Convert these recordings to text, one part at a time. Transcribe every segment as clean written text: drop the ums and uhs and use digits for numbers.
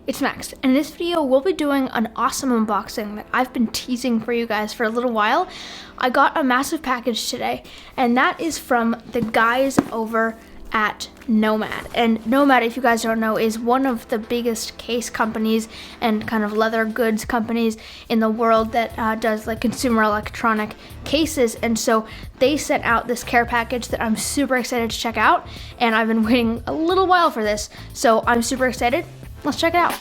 it's Max. In this video, we'll be doing an awesome unboxing that I've been teasing for you guys for a little while. I got a massive package today, and that is from the guys over at Nomad. And Nomad, if you guys don't know, is one of the biggest case companies and kind of leather goods companies in the world that does like consumer electronic cases. And so they sent out this care package that I'm super excited to check out, and I've been waiting a little while for this, so I'm super excited. Let's check it out.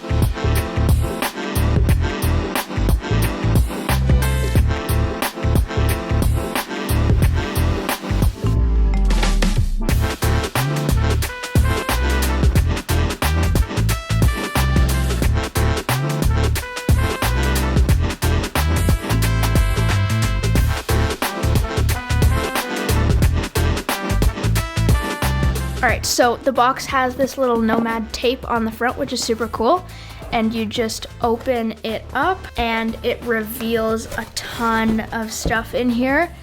All right, so the box has this little Nomad tape on the front, which is super cool. And you just open it up and it reveals a ton of stuff in here.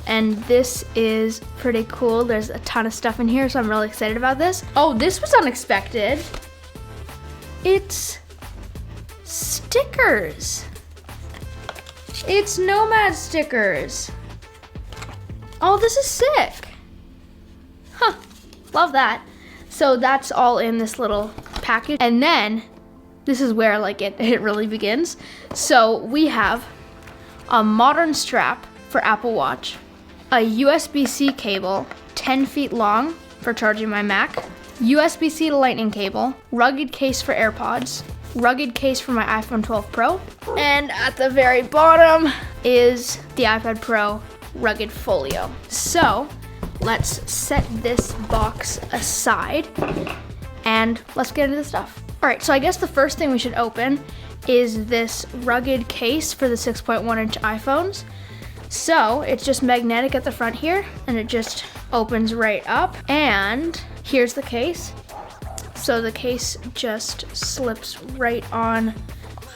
And this is pretty cool. There's a ton of stuff in here, so I'm really excited about this. Oh, this was unexpected. It's stickers. It's Nomad stickers. Oh, this is sick. Huh. Love that. So that's all in this little package. And then this is where like it really begins. So we have a modern strap for Apple Watch, a USB-C cable 10 feet long for charging my Mac, USB-C to lightning cable, rugged case for AirPods, rugged case for my iPhone 12 Pro, and at the very bottom is the iPad Pro rugged folio. So let's set this box aside and let's get into the stuff. All right, so I guess the first thing we should open is this rugged case for the 6.1 inch iPhones. So it's just magnetic at the front here and it just opens right up, and here's the case. So the case just slips right on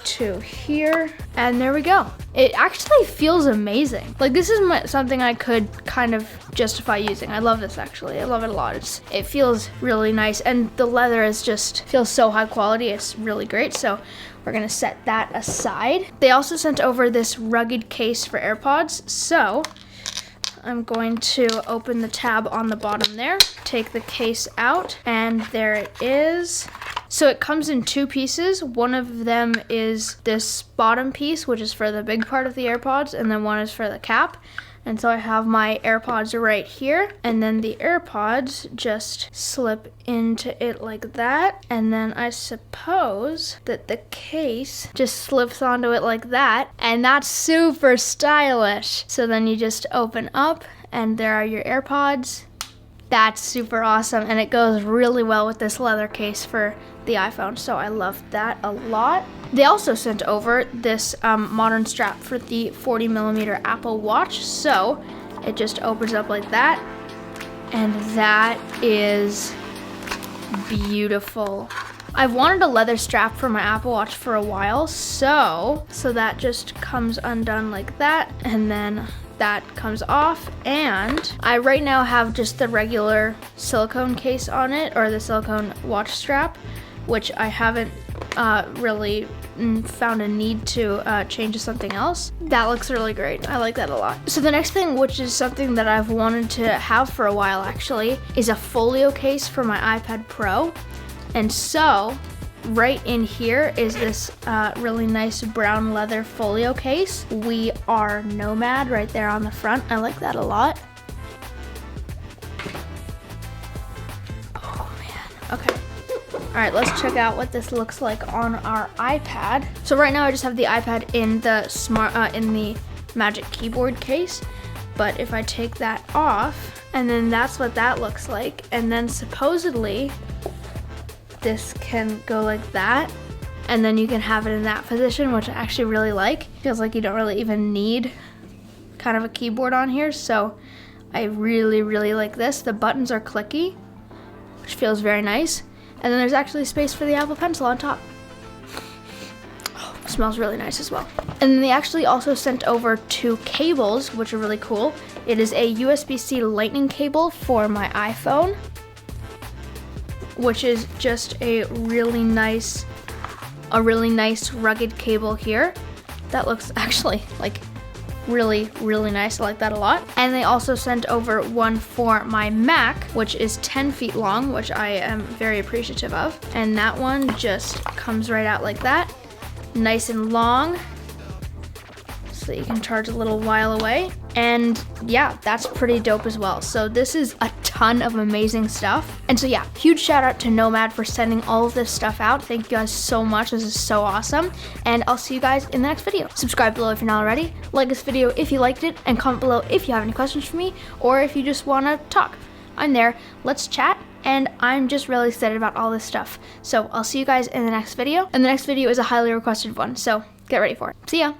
to here, and there we go. It actually feels amazing. Like, this is something I could kind of justify using. I love this actually. I love it a lot. It feels really nice, and the leather is just feels so high quality. It's really great. So we're gonna set that aside. They also sent over this rugged case for AirPods. So I'm going to open the tab on the bottom there, take the case out, and there it is. So it comes in two pieces. One of them is this bottom piece, which is for the big part of the AirPods, and then one is for the cap. And so I have my AirPods right here, and then the AirPods just slip into it like that. And then I suppose that the case just slips onto it like that, and that's super stylish. So then you just open up and there are your AirPods. That's super awesome, and it goes really well with this leather case for the iPhone, so I love that a lot. They also sent over this modern strap for the 40mm Apple Watch, so it just opens up like that, and that is beautiful. I've wanted a leather strap for my Apple Watch for a while, so that just comes undone like that, and then that comes off, and I right now have just the regular silicone case on it, or the silicone watch strap, which I haven't really found a need to change to something else. That looks really great. I like that a lot. So the next thing, which is something that I've wanted to have for a while actually, is a folio case for my iPad Pro. And so right in here is this really nice brown leather folio case. We are Nomad right there on the front. I like that a lot. Oh man, okay. All right, let's check out what this looks like on our iPad. So right now I just have the iPad in the Magic Keyboard case, but if I take that off, and then that's what that looks like, and then supposedly this can go like that, and then you can have it in that position, which I actually really like. Feels like you don't really even need kind of a keyboard on here, so I really, really like this. The buttons are clicky, which feels very nice. And then there's actually space for the Apple Pencil on top. Oh, it smells really nice as well. And then they actually also sent over two cables, which are really cool. It is a USB-C lightning cable for my iPhone, which is just a really nice a really nice rugged cable here. That looks actually like really, really nice. I like that a lot. And they also sent over one for my Mac, which is 10 feet long, which I am very appreciative of. And that one just comes right out like that. Nice and long, so you can charge a little while away. And yeah, that's pretty dope as well. So this is a ton of amazing stuff. And so yeah, huge shout out to Nomad for sending all of this stuff out. Thank you guys so much. This is so awesome. And I'll see you guys in the next video. Subscribe below if you're not already. Like this video if you liked it, and comment below if you have any questions for me, or if you just wanna talk. I'm there, let's chat. And I'm just really excited about all this stuff. So I'll see you guys in the next video. And the next video is a highly requested one, so get ready for it. See ya.